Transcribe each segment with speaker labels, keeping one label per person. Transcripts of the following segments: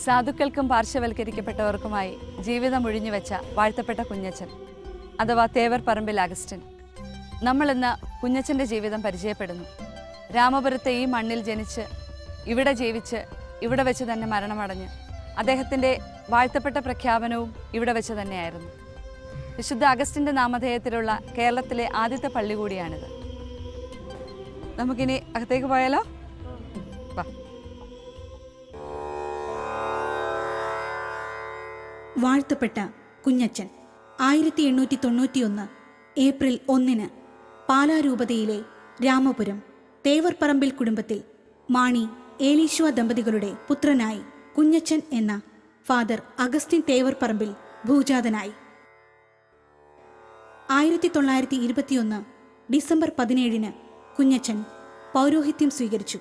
Speaker 1: സാധുക്കൾക്കും പാർശ്വവൽക്കരിക്കപ്പെട്ടവർക്കുമായി ജീവിതം ഒഴിഞ്ഞുവെച്ച വാഴ്ത്തപ്പെട്ട കുഞ്ഞച്ചൻ അഥവാ തേവർ പറമ്പിൽ അഗസ്റ്റിൻ. നമ്മളിന്ന് കുഞ്ഞച്ചൻ്റെ ജീവിതം പരിചയപ്പെടുന്നു. രാമപുരത്തെ ഈ മണ്ണിൽ ജനിച്ച് ഇവിടെ ജീവിച്ച് ഇവിടെ വെച്ച് തന്നെ മരണമടഞ്ഞ് അദ്ദേഹത്തിൻ്റെ വാഴ്ത്തപ്പെട്ട പ്രഖ്യാപനവും ഇവിടെ വെച്ച് തന്നെയായിരുന്നു. വിശുദ്ധ അഗസ്റ്റിൻ്റെ നാമധേയത്തിലുള്ള കേരളത്തിലെ ആദ്യത്തെ പള്ളി കൂടിയാണിത്. നമുക്കിനി അകത്തേക്ക് പോയാലോ? വാ.
Speaker 2: വാഴ്ത്തപ്പെട്ട കുഞ്ഞച്ചൻ 1891 ഏപ്രിൽ 1 പാലാരൂപതയിലെ രാമപുരം തേവർപ്പറമ്പിൽ കുടുംബത്തിൽ മാണി ഏലീശ്വ ദമ്പതികളുടെ പുത്രനായി കുഞ്ഞച്ചൻ എന്ന ഫാദർ അഗസ്റ്റിൻ തേവർപ്പറമ്പിൽ ഭൂജാതനായി. 1921 ഡിസംബർ 17 കുഞ്ഞച്ചൻ പൗരോഹിത്യം സ്വീകരിച്ചു.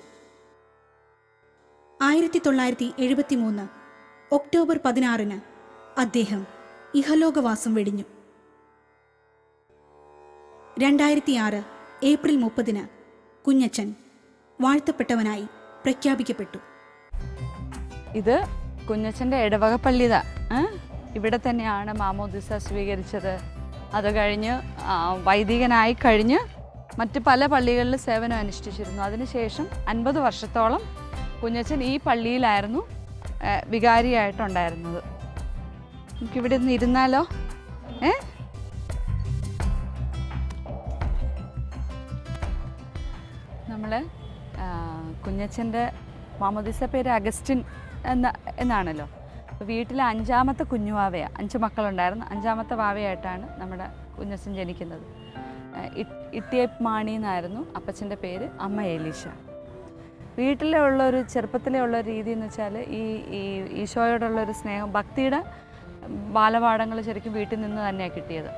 Speaker 2: 1973 ഒക്ടോബർ 16 അദ്ദേഹം ഇഹലോകവാസം വെടിഞ്ഞു. 2006 ഏപ്രിൽ 30 കുഞ്ഞച്ചൻ വാഴ്ത്തപ്പെട്ടവനായി പ്രഖ്യാപിക്കപ്പെട്ടു.
Speaker 1: ഇത് കുഞ്ഞച്ചൻ്റെ ഇടവക പള്ളിതാ. ഇവിടെ തന്നെയാണ് മാമോദിസ സ്വീകരിച്ചത്. അത് കഴിഞ്ഞ് വൈദികനായി കഴിഞ്ഞ് മറ്റ് പല പള്ളികളിൽ സേവനം അനുഷ്ഠിച്ചിരുന്നു. അതിനുശേഷം 50 വർഷത്തോളം കുഞ്ഞച്ചൻ ഈ പള്ളിയിലായിരുന്നു വികാരിയായിട്ടുണ്ടായിരുന്നത്. നമുക്കിവിടെ ഒന്ന് ഇരുന്നാലോ? നമ്മൾ കുഞ്ഞച്ചൻ്റെ മാമോദിസ പേര് അഗസ്റ്റിൻ എന്നാണല്ലോ. അപ്പോൾ വീട്ടിലെ 5ാമത്തെ കുഞ്ഞുവാവയാണ്. 5 മക്കളുണ്ടായിരുന്നു. 5ാമത്തെ വാവയായിട്ടാണ് നമ്മുടെ കുഞ്ഞച്ചൻ ജനിക്കുന്നത്. ഇട്ടിയപ്പ് മാണി എന്നായിരുന്നു അപ്പച്ചൻ്റെ പേര്. അമ്മ ഏലീഷ. വീട്ടിലെ ഉള്ളൊരു ചെറുപ്പത്തിലെ ഉള്ള രീതി എന്ന് വെച്ചാൽ ഈ ഈശോയോടുള്ളൊരു സ്നേഹം, ഭക്തിയുടെ ബാലപാഠങ്ങൾ ശരിക്കും വീട്ടിൽ നിന്ന് തന്നെയാണ് കിട്ടിയത്.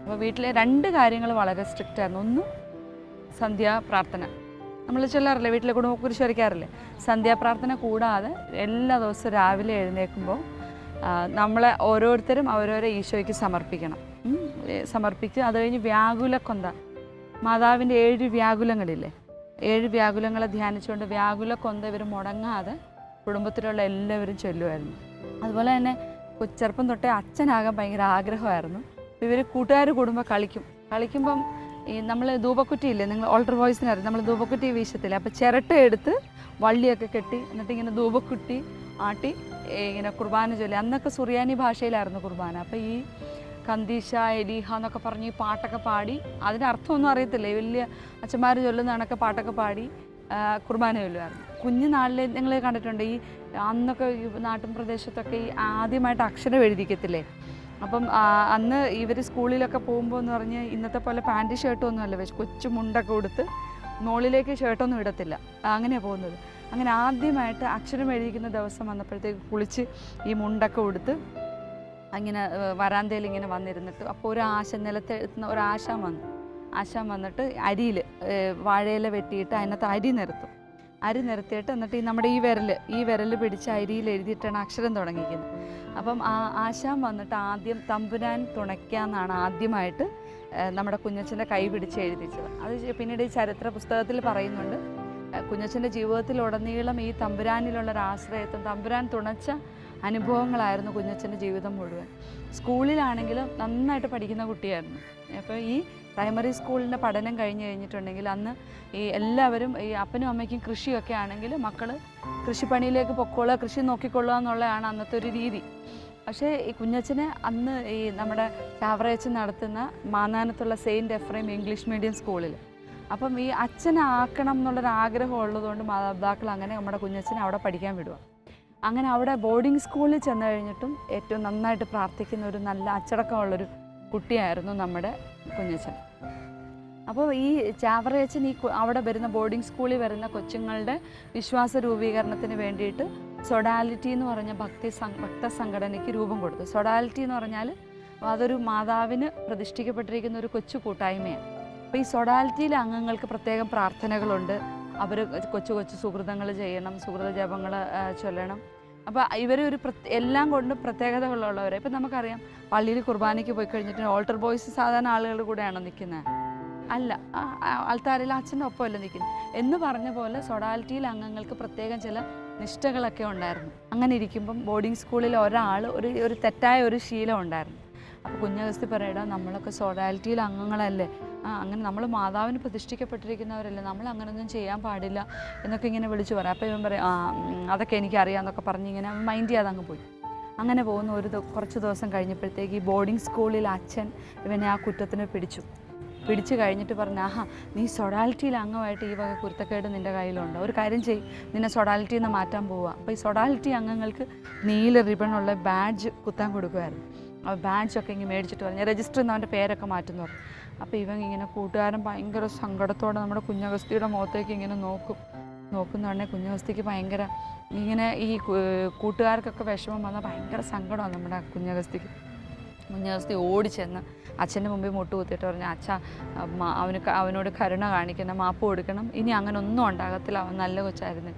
Speaker 1: അപ്പോൾ വീട്ടിലെ 2 കാര്യങ്ങൾ വളരെ സ്ട്രിക്റ്റ് ആയിരുന്നു. ഒന്ന് സന്ധ്യാപ്രാർത്ഥന. നമ്മൾ ചൊല്ലാറില്ലേ, വീട്ടിലെ കുടുംബക്കുരിശ് വരയ്ക്കാറില്ലേ? സന്ധ്യാപ്രാർത്ഥന കൂടാതെ എല്ലാ ദിവസവും രാവിലെ എഴുന്നേൽക്കുമ്പോൾ നമ്മളെ ഓരോരുത്തരും ഓരോരോ ഈശോയ്ക്ക് സമർപ്പിക്കുക. അത് കഴിഞ്ഞ് വ്യാകുലക്കൊന്ത, മാതാവിൻ്റെ 7 വ്യാകുലങ്ങളില്ലേ, 7 വ്യാകുലങ്ങളെ ധ്യാനിച്ചുകൊണ്ട് വ്യാകുലക്കൊന്ത ഇവർ മുടങ്ങാതെ കുടുംബത്തിലുള്ള എല്ലാവരും ചൊല്ലുമായിരുന്നു. അതുപോലെ തന്നെ ചെറുപ്പം തൊട്ടേ അച്ഛനാകാൻ ഭയങ്കര ആഗ്രഹമായിരുന്നു. ഇവർ കൂട്ടുകാർ കൂടുമ്പോൾ കളിക്കുമ്പം ഈ നമ്മൾ ധൂപക്കുറ്റിയില്ലേ, നിങ്ങൾ ഓൾട്ടർ വോയിസിനറിയാം, നമ്മൾ ധൂപക്കുറ്റി വീശത്തില്ല. അപ്പോൾ ചിരട്ട എടുത്ത് വള്ളിയൊക്കെ കെട്ടി എന്നിട്ട് ഇങ്ങനെ ധൂപക്കുറ്റി ആട്ടി ഇങ്ങനെ കുർബാന ചൊല്ലി. അന്നൊക്കെ സുറിയാനി ഭാഷയിലായിരുന്നു കുർബാന. അപ്പോൾ ഈ കന്തീശ എലീഹ എന്നൊക്കെ പറഞ്ഞ് ഈ പാട്ടൊക്കെ പാടി, അതിനർത്ഥമൊന്നും അറിയത്തില്ല, വലിയ അച്ഛന്മാർ ചൊല്ലുന്ന കണക്കെ പാട്ടൊക്കെ പാടി കുർബാന ചൊല്ലുമായിരുന്നു. കുഞ്ഞുനാളിൽ നിങ്ങൾ കണ്ടിട്ടുണ്ട്, ഈ അന്നൊക്കെ ഈ നാട്ടിൻ പ്രദേശത്തൊക്കെ ഈ ആദ്യമായിട്ട് അക്ഷരം എഴുതിക്കത്തില്ലേ. അപ്പം അന്ന് ഇവർ സ്കൂളിലൊക്കെ പോകുമ്പോൾ എന്ന് പറഞ്ഞ് ഇന്നത്തെ പോലെ പാൻറ്റ് ഷർട്ടൊന്നും അല്ല വെച്ച് കൊച്ചു മുണ്ടൊക്കെ കൊടുത്ത് മുകളിലേക്ക് ഷർട്ടൊന്നും ഇടത്തില്ല, അങ്ങനെയാണ് പോകുന്നത്. അങ്ങനെ ആദ്യമായിട്ട് അക്ഷരം എഴുതിക്കുന്ന ദിവസം വന്നപ്പോഴത്തേക്ക് കുളിച്ച് ഈ മുണ്ടൊക്കെ കൊടുത്ത് അങ്ങനെ വരാന്തയിൽ ഇങ്ങനെ വന്നിരുന്നിട്ട്, അപ്പോൾ ഒരു നിലത്ത് എത്തുന്ന ഒരു ആശാൻ വന്നിട്ട് അരിയിൽ വാഴയില വെട്ടിയിട്ട് അതിനകത്ത് അരി നിരത്തിയിട്ട് എന്നിട്ട് നമ്മുടെ ഈ വിരൽ പിടിച്ച് അരിയിൽ എഴുതിയിട്ടാണ് അക്ഷരം തുടങ്ങിയിരിക്കുന്നത്. അപ്പം ആശാൻ വന്നിട്ട് ആദ്യം തമ്പുരാൻ തുണയ്ക്കാന്നാണ് ആദ്യമായിട്ട് നമ്മുടെ കുഞ്ഞച്ചൻ്റെ കൈ പിടിച്ച് എഴുതിച്ചത്. അത് പിന്നീട് ഈ ചരിത്ര പുസ്തകത്തിൽ പറയുന്നുണ്ട്. കുഞ്ഞച്ചൻ്റെ ജീവിതത്തിലുടനീളം ഈ തമ്പുരാനിലുള്ളൊരാശ്രയത്വം, തമ്പുരാൻ തുണച്ച അനുഭവങ്ങളായിരുന്നു കുഞ്ഞച്ചൻ്റെ ജീവിതം മുഴുവൻ. സ്കൂളിലാണെങ്കിലും നന്നായിട്ട് പഠിക്കുന്ന കുട്ടിയായിരുന്നു. അപ്പോൾ ഈ പ്രൈമറി സ്കൂളിൻ്റെ പഠനം കഴിഞ്ഞിട്ടുണ്ടെങ്കിൽ അന്ന് ഈ എല്ലാവരും ഈ അപ്പനും അമ്മയ്ക്കും കൃഷിയൊക്കെ ആണെങ്കിൽ മക്കൾ കൃഷിപ്പണിയിലേക്ക് പൊക്കോളുക, കൃഷി നോക്കിക്കൊള്ളുക എന്നുള്ളതാണ് അന്നത്തെ ഒരു രീതി. പക്ഷേ ഈ കുഞ്ഞച്ചന് അന്ന് ഈ നമ്മുടെ ചാവറയച്ചൻ നടത്തുന്ന മാന്നാനത്തുള്ള സെയിൻറ്റ് എഫ്രൈം ഇംഗ്ലീഷ് മീഡിയം സ്കൂളിൽ, അപ്പം ഈ അച്ഛനെ ആക്കണം എന്നുള്ളൊരാഗ്രഹം ഉള്ളതുകൊണ്ട് മാതാപിതാക്കൾ അങ്ങനെ നമ്മുടെ കുഞ്ഞച്ചനെ അവിടെ പഠിക്കാൻ വിടുക. അങ്ങനെ അവിടെ ബോർഡിംഗ് സ്കൂളിൽ ചെന്ന് കഴിഞ്ഞിട്ടും ഏറ്റവും നന്നായിട്ട് പ്രാർത്ഥിക്കുന്ന ഒരു നല്ല അച്ചടക്കമുള്ളൊരു കുട്ടിയായിരുന്നു നമ്മുടെ കുഞ്ഞച്ചൻ. അപ്പോൾ ഈ ചാവറയച്ചൻ അവിടെ വരുന്ന ബോർഡിംഗ് സ്കൂളിൽ വരുന്ന കൊച്ചുങ്ങളുടെ വിശ്വാസ രൂപീകരണത്തിന് വേണ്ടിയിട്ട് സൊഡാലിറ്റി എന്ന് പറഞ്ഞ ഭക്ത സംഘടനയ്ക്ക് രൂപം കൊടുത്തു. സൊഡാലിറ്റി എന്ന് പറഞ്ഞാൽ അതൊരു മാതാവിന് പ്രതിഷ്ഠിക്കപ്പെട്ടിരിക്കുന്ന ഒരു കൊച്ചു കൂട്ടായ്മയാണ്. അപ്പോൾ ഈ സൊഡാലിറ്റിയിലെ അംഗങ്ങൾക്ക് പ്രത്യേകം പ്രാർത്ഥനകളുണ്ട്. അവർ കൊച്ചു സുഹൃതങ്ങൾ ചെയ്യണം, സുഹൃത ജപങ്ങൾ ചൊല്ലണം. അപ്പോൾ ഇവർ എല്ലാം കൊണ്ടും പ്രത്യേകതകളുള്ളവരെ. ഇപ്പം നമുക്കറിയാം, പള്ളിയിൽ കുർബാനയ്ക്ക് പോയി കഴിഞ്ഞിട്ട് ഓൾട്ടർ ബോയ്സ് സാധാരണ ആളുകളുടെ കൂടെയാണോ നിൽക്കുന്നത്? അല്ല, ആൾത്താരയിൽ അച്ഛൻ്റെ ഒപ്പമല്ല നിൽക്കുന്നത് എന്ന് പറഞ്ഞ പോലെ സൊഡാലിറ്റിയിൽ അംഗങ്ങൾക്ക് പ്രത്യേകം ചില നിഷ്ഠകളൊക്കെ ഉണ്ടായിരുന്നു. അങ്ങനെ ഇരിക്കുമ്പം ബോർഡിംഗ് സ്കൂളിൽ ഒരാൾ ഒരു തെറ്റായ ഒരു ശീലം ഉണ്ടായിരുന്നു. അപ്പോൾ കുഞ്ഞഗസ്തി പറയടാ, നമ്മളൊക്കെ സൊഡാലിറ്റിയിൽ അംഗങ്ങളല്ലേ, അങ്ങനെ നമ്മൾ മാതാവിന് പ്രതിഷ്ഠിക്കപ്പെട്ടിരിക്കുന്നവരല്ലേ, നമ്മൾ അങ്ങനെയൊന്നും ചെയ്യാൻ പാടില്ല എന്നൊക്കെ ഇങ്ങനെ വിളിച്ചു പറയാം. അപ്പോൾ ഇവൻ പറയും അതൊക്കെ എനിക്കറിയാമെന്നൊക്കെ പറഞ്ഞ് ഇങ്ങനെ മൈൻഡ് ചെയ്യാതെ അങ്ങ് പോയി. അങ്ങനെ പോകുന്ന കുറച്ച് ദിവസം കഴിഞ്ഞപ്പോഴത്തേക്ക് ഈ ബോർഡിംഗ് സ്കൂളിൽ അച്ഛൻ ഇവനെ ആ കുറ്റത്തിന് പിടിച്ചു കഴിഞ്ഞിട്ട് പറഞ്ഞു, നീ സൊഡാലിറ്റിയിൽ അംഗമായിട്ട് ഈ വക കുരുത്തക്കേട് നിൻ്റെ കയ്യിലുണ്ട്, ഒരു കാര്യം ചെയ്യ്, നിന്നെ സൊഡാലിറ്റിയിൽ നിന്ന് മാറ്റാൻ പോവുക. അപ്പോൾ ഈ സൊഡാലിറ്റി അംഗങ്ങൾക്ക് നീല റിബണുള്ള ബാഡ്ജ് കുത്താൻ കൊടുക്കുമായിരുന്നു. ആ ബാഡ്ജൊക്കെ ഇങ്ങനെ മേടിച്ചിട്ട് പറഞ്ഞു രജിസ്റ്ററിൽ നിന്ന് അവൻ്റെ പേരൊക്കെ മാറ്റുന്നു പറഞ്ഞു. അപ്പോൾ ഇവൻ ഇങ്ങനെ കൂട്ടുകാരൻ ഭയങ്കര സങ്കടത്തോടെ നമ്മുടെ കുഞ്ഞഗസ്തിയുടെ മുഖത്തേക്ക് ഇങ്ങനെ നോക്കുന്നതുകൊണ്ടേ കുഞ്ഞഗസ്തിക്ക് ഭയങ്കര ഇങ്ങനെ ഈ കൂട്ടുകാർക്കൊക്കെ വിഷമം വന്നാൽ ഭയങ്കര സങ്കടമാണ് നമ്മുടെ കുഞ്ഞഗസ്തി ഓടി ചെന്ന് അച്ഛൻ്റെ മുമ്പിൽ മുട്ടുകുത്തിയിട്ട് പറഞ്ഞു, അച്ഛാ അവനോട് കരുണ കാണിക്കണം, മാപ്പ് കൊടുക്കണം, ഇനി അങ്ങനെ ഒന്നും ഉണ്ടാകത്തില്ല, അവൻ നല്ല കൊച്ചായിരുന്നു.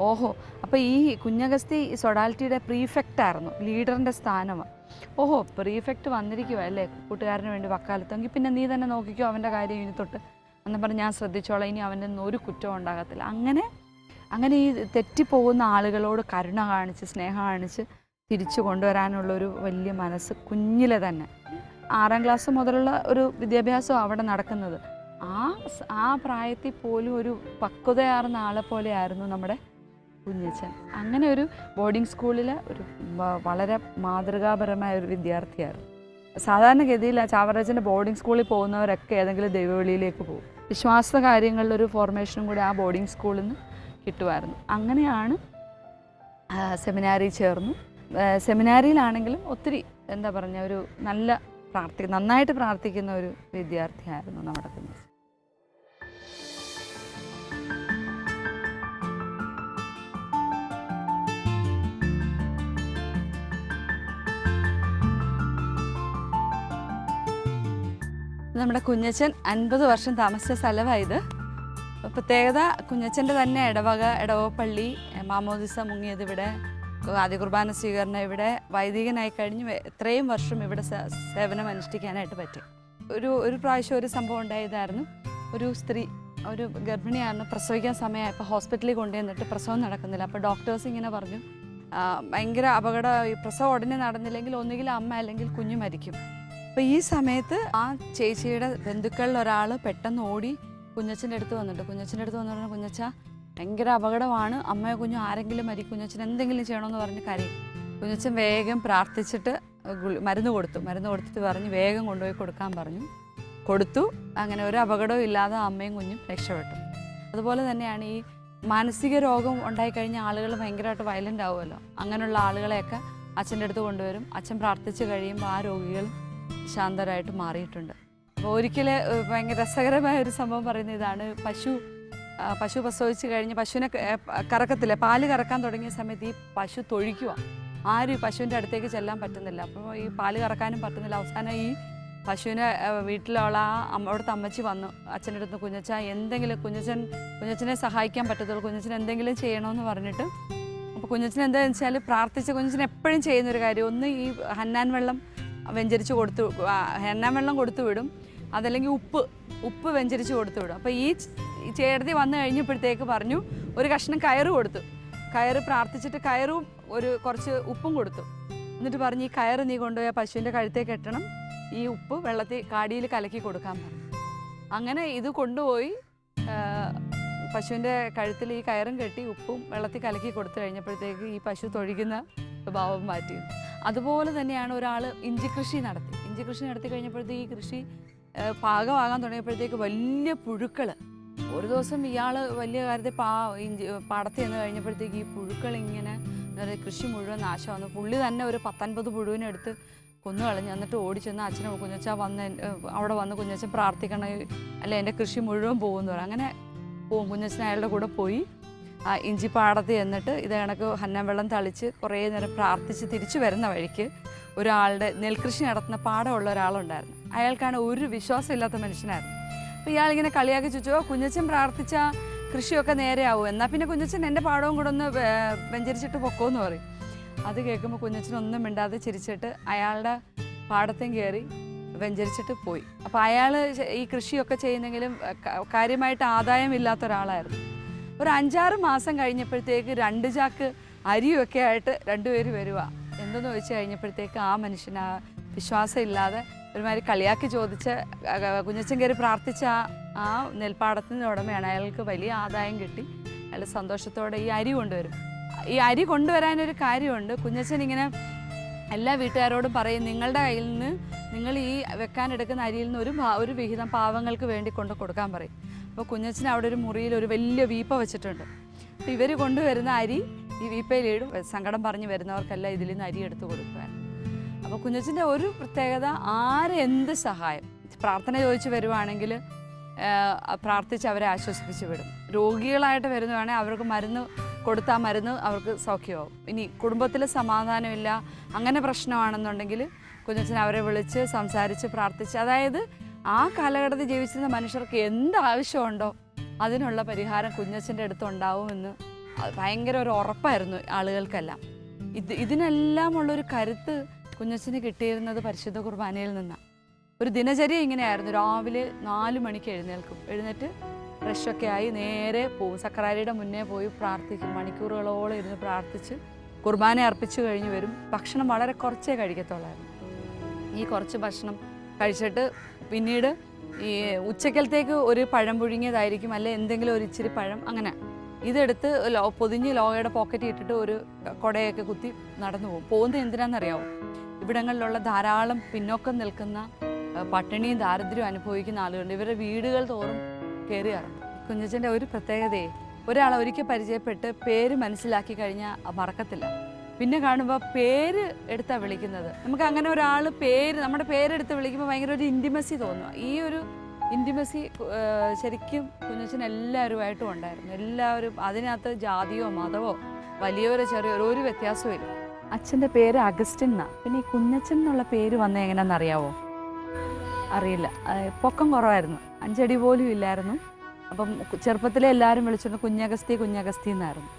Speaker 1: ഓഹോ, അപ്പോൾ ഈ കുഞ്ഞഗസ്തി സൊഡാലിറ്റിയുടെ പ്രീഫെക്റ്റായിരുന്നു, ലീഡറിൻ്റെ സ്ഥാനമാണ്. ഓഹോ, പ്രീഫെക്റ്റ് വന്നിരിക്കുക അല്ലേ കൂട്ടുകാരന് വേണ്ടി വക്കാലത്തെങ്കിൽ പിന്നെ നീ തന്നെ നോക്കിക്കോ അവൻ്റെ കാര്യം ഇനി തൊട്ട് എന്ന് പറഞ്ഞ് ഞാൻ ശ്രദ്ധിച്ചോളാം, ഇനി അവൻ്റെ ഒന്നും ഒരു കുറ്റവും ഉണ്ടാകത്തില്ല. അങ്ങനെ ഈ തെറ്റിപ്പോകുന്ന ആളുകളോട് കരുണ കാണിച്ച് സ്നേഹം കാണിച്ച് തിരിച്ചു കൊണ്ടുവരാനുള്ളൊരു വലിയ മനസ്സ് കുഞ്ഞിലെ തന്നെ 6ാം ക്ലാസ് മുതലുള്ള ഒരു വിദ്യാഭ്യാസം അവിടെ നടക്കുന്നത്. ആ പ്രായത്തിൽ പോലും ഒരു പക്വതയാർന്ന ആളെ പോലെയായിരുന്നു നമ്മുടെ കുഞ്ഞച്ചൻ. അങ്ങനെ ഒരു ബോർഡിംഗ് സ്കൂളിലെ ഒരു വളരെ മാതൃകാപരമായ ഒരു വിദ്യാർത്ഥിയായിരുന്നു. സാധാരണഗതിയിൽ ചാവറച്ചൻ്റെ ബോർഡിംഗ് സ്കൂളിൽ പോകുന്നവരൊക്കെ ഏതെങ്കിലും ദൈവവിളിയിലേക്ക് പോകും. വിശ്വാസ കാര്യങ്ങളിലൊരു ഫോർമേഷനും കൂടി ആ ബോർഡിംഗ് സ്കൂളിൽ നിന്ന് കിട്ടുമായിരുന്നു. അങ്ങനെയാണ് സെമിനാരി ചേർന്നു. സെമിനാരിയിലാണെങ്കിലും ഒത്തിരി ഒരു നന്നായിട്ട് പ്രാർത്ഥിക്കുന്ന ഒരു വിദ്യാർത്ഥിയായിരുന്നു നമ്മുടെ കുഞ്ഞച്ചൻ. നമ്മുടെ കുഞ്ഞച്ചൻ 50 വർഷം താമസിച്ച സ്ഥലമായത്. പ്രത്യേകത കുഞ്ഞച്ചൻ്റെ തന്നെ ഇടവപ്പള്ളി, മാമോദിസ മുങ്ങിയത് ഇവിടെ, ആദ്യ കുർബാന സ്വീകരണം ഇവിടെ, വൈദികനായി കഴിഞ്ഞ് എത്രയും വർഷം ഇവിടെ സേവനം അനുഷ്ഠിക്കാനായിട്ട് പറ്റി. ഒരു പ്രാവശ്യം ഒരു സംഭവം ഉണ്ടായതായിരുന്നു. ഒരു സ്ത്രീ ഒരു ഗർഭിണിയായിരുന്നു, പ്രസവിക്കാൻ സമയമായപ്പോൾ ഹോസ്പിറ്റലിൽ കൊണ്ടുവന്നിട്ട് പ്രസവം നടക്കുന്നില്ല. അപ്പോൾ ഡോക്ടേഴ്സ് ഇങ്ങനെ പറഞ്ഞു, ഭയങ്കര അപകടം, ഈ പ്രസവം ഉടനെ നടന്നില്ലെങ്കിൽ ഒന്നുകിൽ അമ്മ അല്ലെങ്കിൽ കുഞ്ഞ് മരിക്കും. അപ്പോൾ ഈ സമയത്ത് ആ ചേച്ചിയുടെ ബന്ധുക്കളിൽ ഒരാൾ പെട്ടെന്ന് ഓടി കുഞ്ഞച്ചൻ്റെ അടുത്ത് വന്നിട്ട് പറഞ്ഞു, കുഞ്ഞച്ച ഭയങ്കര അപകടമാണ്, അമ്മയോ കുഞ്ഞോ ആരെങ്കിലും മരിക്കും, കുഞ്ഞച്ചൻ എന്തെങ്കിലും ചെയ്യണമെന്ന് പറഞ്ഞ് കരയും. കുഞ്ഞച്ചൻ വേഗം പ്രാർത്ഥിച്ചിട്ട് മരുന്ന് കൊടുത്തിട്ട് പറഞ്ഞ് വേഗം കൊണ്ടുപോയി കൊടുക്കാൻ കൊടുത്തു. അങ്ങനെ ഒരു അപകടവും ഇല്ലാതെ അമ്മയും കുഞ്ഞും രക്ഷപ്പെട്ടു. അതുപോലെ തന്നെയാണ് ഈ മാനസിക രോഗം ഉണ്ടായിക്കഴിഞ്ഞ ആളുകൾ ഭയങ്കരമായിട്ട് വയലൻ്റ് ആവുമല്ലോ, അങ്ങനെയുള്ള ആളുകളെയൊക്കെ അച്ഛൻ്റെ അടുത്ത് കൊണ്ടുവരും. അച്ഛൻ പ്രാർത്ഥിച്ച് കഴിയുമ്പോൾ ആ രോഗികൾ ശാന്തരായിട്ട് മാറിയിട്ടുണ്ട്. അപ്പോൾ ഒരിക്കലും ഭയങ്കര രസകരമായ ഒരു സംഭവം പറയുന്ന ഇതാണ്. പശു പ്രസവിച്ച് കഴിഞ്ഞ് പശുവിനെ കറക്കത്തില്ല, പാല് കറക്കാൻ തുടങ്ങിയ സമയത്ത് ഈ പശു തൊഴിക്കുക, ആരും ഈ പശുവിൻ്റെ അടുത്തേക്ക് ചെല്ലാൻ പറ്റുന്നില്ല. അപ്പോൾ ഈ പാല് കറക്കാനും പറ്റുന്നില്ല. അവസാനം ഈ പശുവിനെ വീട്ടിലുള്ള അവിടുത്തെ അമ്മച്ചി വന്നു അച്ഛൻ്റെ അടുത്ത്, കുഞ്ഞച്ചനെ സഹായിക്കാൻ പറ്റത്തുള്ളൂ, കുഞ്ഞച്ചൻ എന്തെങ്കിലും ചെയ്യണമെന്ന് പറഞ്ഞിട്ട്. അപ്പോൾ കുഞ്ഞച്ചൻ എന്താണെന്ന് വെച്ചാൽ പ്രാർത്ഥിച്ച കുഞ്ഞച്ചൻ എപ്പോഴും ചെയ്യുന്നൊരു കാര്യം, ഒന്ന് ഈ ഹന്നാൻ വെള്ളം കൊടുത്തു വിടും, അതല്ലെങ്കിൽ ഉപ്പ് വെഞ്ചരിച്ച് കൊടുത്തു വിടും. അപ്പോൾ ഈ ചേട്ടത്തി വന്നു കഴിഞ്ഞപ്പോഴത്തേക്ക് പറഞ്ഞു, ഒരു കഷ്ണം കയറ് പ്രാർത്ഥിച്ചിട്ട് കയറും കുറച്ച് ഉപ്പും കൊടുത്തു. എന്നിട്ട് പറഞ്ഞു, ഈ കയറ് നീ കൊണ്ടുപോയി പശുവിൻ്റെ കഴുത്തേ കെട്ടണം, ഈ ഉപ്പ് വെള്ളത്തിൽ കാടിയിൽ കലക്കി കൊടുക്കാൻ പറഞ്ഞു. അങ്ങനെ ഇത് കൊണ്ടുപോയി പശുവിൻ്റെ കഴുത്തിൽ ഈ കയറും കെട്ടി ഉപ്പും വെള്ളത്തിൽ കലക്കി കൊടുത്തു കഴിഞ്ഞപ്പോഴത്തേക്ക് ഈ പശു തൊഴിക്കുന്ന സ്വഭാവം മാറ്റി. അതുപോലെ തന്നെയാണ് ഒരാൾ ഇഞ്ചി കൃഷി നടത്തി കഴിഞ്ഞപ്പോഴത്തേക്ക് ഈ കൃഷി പാകമാകാൻ തുടങ്ങിയപ്പോഴത്തേക്ക് വലിയ പുഴുക്കൾ. ഒരു ദിവസം ഇയാൾ വലിയ കാര്യത്തിൽ പാടത്ത് ചെന്ന് കഴിഞ്ഞപ്പോഴത്തേക്ക് ഈ പുഴുക്കൾ ഇങ്ങനെ കൃഷി മുഴുവൻ നാശമാകുന്നു. പുള്ളി തന്നെ ഒരു 10-50 പുഴുവിനെടുത്ത് കൊന്നു കളഞ്ഞു. എന്നിട്ട് ഓടിച്ചെന്ന് അച്ഛനെ കുഞ്ഞച്ചാ അവിടെ വന്ന് കുഞ്ഞച്ചൻ പ്രാർത്ഥിക്കണം, അല്ല എൻ്റെ കൃഷി മുഴുവൻ പോകുമെന്ന് പറയും. അങ്ങനെ കുഞ്ഞച്ചൻ അയാളുടെ കൂടെ പോയി ഇഞ്ചിപ്പാടത്ത് ചെന്നിട്ട് ഇത് കണക്ക് ഹന്നം വെള്ളം തളിച്ച് കുറേ നേരം പ്രാർത്ഥിച്ച് തിരിച്ചു വരുന്ന വഴിക്ക് ഒരാളുടെ നെൽകൃഷി നടത്തുന്ന പാടമുള്ള ഒരാളുണ്ടായിരുന്നു. അയാൾക്കാണ് ഒരു വിശ്വാസമില്ലാത്ത മനുഷ്യനായിരുന്നു. അപ്പോൾ ഇയാളിങ്ങനെ കളിയാക്കി ചോദിച്ചു, കുഞ്ഞച്ചൻ പ്രാർത്ഥിച്ച കൃഷിയൊക്കെ നേരെയാവും, എന്നാൽ പിന്നെ കുഞ്ഞച്ചൻ എൻ്റെ പാടവും കൂടെ ഒന്ന് വെഞ്ചരിച്ചിട്ട് പൊക്കോന്ന് പറയും. അത് കേൾക്കുമ്പോൾ കുഞ്ഞച്ചനൊന്നും മിണ്ടാതെ ചിരിച്ചിട്ട് അയാളുടെ പാടത്തേം കയറി വെഞ്ചരിച്ചിട്ട് പോയി. അപ്പോൾ അയാൾ ഈ കൃഷിയൊക്കെ ചെയ്യുന്നെങ്കിലും കാര്യമായിട്ട് ആദായമില്ലാത്ത ഒരാളായിരുന്നു. ഒരു 5-6 മാസം കഴിഞ്ഞപ്പോഴത്തേക്ക് 2 ചാക്ക് അരിയൊക്കെ ആയിട്ട് 2 പേര് വരിക. എന്തെന്ന് ചോദിച്ചു കഴിഞ്ഞപ്പോഴത്തേക്ക് ആ മനുഷ്യന് ആ വിശ്വാസം ഇല്ലാതെ ഒരുമാതിരി കളിയാക്കി ചോദിച്ച കുഞ്ഞച്ചൻ കയറി പ്രാർത്ഥിച്ച ആ നെൽപ്പാടത്തിൻ്റെ ഉടമയാണ്. അയാൾക്ക് വലിയ ആദായം കിട്ടി. അയാൾ സന്തോഷത്തോടെ ഈ അരി കൊണ്ടുവരും. ഈ അരി കൊണ്ടുവരാനൊരു കാര്യമുണ്ട്. കുഞ്ഞച്ചൻ ഇങ്ങനെ എല്ലാ വീട്ടുകാരോടും പറയും, നിങ്ങളുടെ കയ്യിൽ നിന്ന് നിങ്ങൾ ഈ വെക്കാനെടുക്കുന്ന അരിയിൽ നിന്ന് ഒരു വിഹിതം പാവങ്ങൾക്ക് വേണ്ടി കൊടുക്കാൻ പറയും. അപ്പോൾ കുഞ്ഞച്ചൻ അവിടെ ഒരു മുറിയിൽ ഒരു വലിയ വീപ്പ വെച്ചിട്ടുണ്ട്. അപ്പോൾ ഇവർ കൊണ്ടുവരുന്ന അരി ഈ വീപ്പയിലിടും. സങ്കടം പറഞ്ഞ് വരുന്നവർക്കെല്ലാം ഇതിൽ നിന്ന് അരി എടുത്ത് കൊടുക്കാൻ. അപ്പോൾ കുഞ്ഞച്ചൻ്റെ ഒരു പ്രത്യേകത, ആരെന്ത് സഹായം പ്രാർത്ഥന ചോദിച്ച് വരുവാണെങ്കിൽ പ്രാർത്ഥിച്ച് അവരെ ആശ്വസിപ്പിച്ച് വിടും. രോഗികളായിട്ട് വരുന്നതാണെങ്കിൽ അവർക്ക് മരുന്ന് കൊടുത്താൽ മരുന്ന് അവർക്ക് സൗഖ്യമാവും. ഇനി കുടുംബത്തിൽ സമാധാനമില്ല, അങ്ങനെ പ്രശ്നമാണെന്നുണ്ടെങ്കിൽ കുഞ്ഞച്ചൻ അവരെ വിളിച്ച് സംസാരിച്ച് പ്രാർത്ഥിച്ച്, അതായത് ആ കാലഘട്ടത്തിൽ ജീവിച്ചിരുന്ന മനുഷ്യർക്ക് എന്ത് ആവശ്യമുണ്ടോ അതിനുള്ള പരിഹാരം കുഞ്ഞച്ചൻ്റെ അടുത്തുണ്ടാവുമെന്ന് ഭയങ്കര ഒരു ഉറപ്പായിരുന്നു ആളുകൾക്കെല്ലാം. ഇതിനെല്ലാം ഉള്ളൊരു കരുത്ത് കുഞ്ഞച്ചന് കിട്ടിയിരുന്നത് പരിശുദ്ധ കുർബാനയിൽ നിന്നാണ്. ഒരു ദിനചര്യ ഇങ്ങനെയായിരുന്നു. രാവിലെ 4 മണിക്ക് എഴുന്നേറ്റ് ഫ്രഷൊക്കെ ആയി നേരെ പോവും. സക്രാരിയുടെ മുന്നേ പോയി പ്രാർത്ഥിക്കും. മണിക്കൂറുകളോളം ഇരുന്ന് പ്രാർത്ഥിച്ച് കുർബാന അർപ്പിച്ചു കഴിഞ്ഞ് വരും. ഭക്ഷണം വളരെ കുറച്ചേ കഴിക്കത്തുള്ളായിരുന്നു. ഈ കുറച്ച് ഭക്ഷണം കഴിച്ചിട്ട് പിന്നീട് ഈ ഉച്ചക്കലത്തേക്ക് ഒരു പഴം പുഴുങ്ങിയതായിരിക്കും, അല്ലെ എന്തെങ്കിലും ഒരു ഇച്ചിരി പഴം, അങ്ങനെ ഇതെടുത്ത് പൊതിഞ്ഞ് ലോകയുടെ പോക്കറ്റിൽ ഇട്ടിട്ട് ഒരു കുടയൊക്കെ കുത്തി നടന്നു പോകും. പോകുന്നത് എന്തിനാണെന്നറിയാമോ? ഇവിടങ്ങളിലുള്ള ധാരാളം പിന്നോക്കം നിൽക്കുന്ന പട്ടിണിയും ദാരിദ്ര്യവും അനുഭവിക്കുന്ന ആളുകളുണ്ട്. ഇവരുടെ വീടുകൾ തോറും കയറി ഇറങ്ങും. കുഞ്ഞച്ചൻ്റെ ഒരു പ്രത്യേകതയെ, ഒരാളെ ഒരിക്കൽ പരിചയപ്പെട്ട് പേര് മനസ്സിലാക്കി കഴിഞ്ഞാൽ മറക്കത്തില്ല. പിന്നെ കാണുമ്പോൾ പേര് എടുത്താണ് വിളിക്കുന്നത്. നമുക്ക് അങ്ങനെ ഒരാൾ നമ്മുടെ പേരെടുത്ത് വിളിക്കുമ്പോൾ ഭയങ്കര ഒരു ഇൻറ്റിമസി തോന്നുക. ഈ ഒരു ഇൻറ്റിമസി ശരിക്കും കുഞ്ഞച്ചൻ എല്ലാവരുമായിട്ടും ഉണ്ടായിരുന്നു. എല്ലാവരും, അതിനകത്ത് ജാതിയോ മതമോ വലിയവരോ ചെറിയവരോ ഒരു വ്യത്യാസവും ഇല്ല. അച്ഛൻ്റെ പേര് അഗസ്റ്റിൻ എന്നാണ്. പിന്നെ ഈ കുഞ്ഞച്ചൻ എന്നുള്ള പേര് വന്നത് എങ്ങനെയാണെന്ന് അറിയാവോ? അറിയില്ല. പൊക്കം കുറവായിരുന്നു, 5 അടി പോലും ഇല്ലായിരുന്നു. അപ്പം ചെറുപ്പത്തിലെ എല്ലാവരും വിളിച്ചുകൊണ്ട് കുഞ്ഞഗസ്തി എന്നായിരുന്നു.